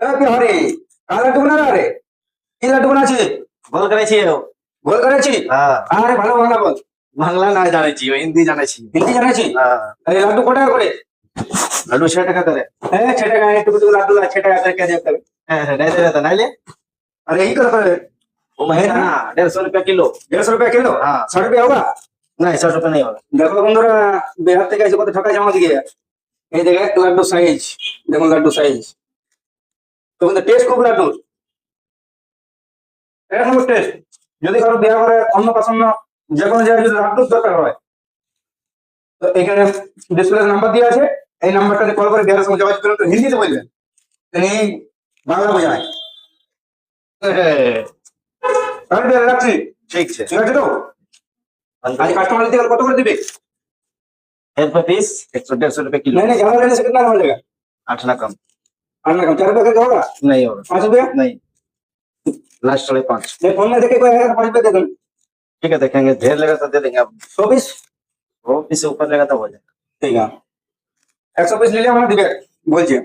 बिहारी कहाँ लड्डू बना रहा रे কি লাড্ডু বানাচ্ছি গোল করেছি গোল করেছি হ্যাঁ আরে ভালো বাংলা বল বাংলা না জানাইছি হিন্দি জানাইছি হিন্দি জানাচ্ছি হ্যাঁ এই লাড্ডু কত টাকা করে লাড্ডু 6 টাকা করে হ্যাঁ 6 টাকা একটু একটু লাড্ডু 6 টাকা করে কে দেবে হ্যাঁ নাই দেবে তো নাইলে अरे यही कर वो महंगा ना 150 रुपया किलो 150 रुपया किलो हाँ 100 रुपया होगा नहीं 100 रुपया नहीं होगा দেখো বন্ধুরা বিহার থেকে এসে কত ঠকাইছে আমাদেরকে এই দেখে লাড্ডু সাইজ দেখুন লাড্ডু সাইজ তো কিন্তু টেস্ট খুব লাড্ডু এটা খুব টেস্ট যদি কারো বিয়ে করে অন্য পছন্দ যে কোনো জায়গায় যদি লাড্ডু দরকার হয় তো এখানে ডিসপ্লে নাম্বার দেওয়া আছে এই নাম্বারটাতে কল করে বিহারের সঙ্গে যোগাযোগ করুন তো হিন্দিতে বলবেন তিনি বাংলা বোঝায় তাহলে বিহারে রাখছি ठीक है ঠিক আছে তো आज कस्टमर लेते कत कर दिबे 1 रुपया पीस 150 रुपया किलो नहीं नहीं ज्यादा लेने से कितना हो जाएगा 8 ना कम अन्ना कम 4 रुपया करके होगा नहीं होगा 5 रुपया नहीं लास्ट 5 नहीं फोन में देखे कोई आएगा तो 5 रुपया दे दूं ठीक है देखेंगे ढेर लेगा तो दे देंगे अब 100 पीस वो पीस से ऊपर लेगा तो हो जाएगा ठीक है 100 पीस ले लिया हमारा दिबे बोल जी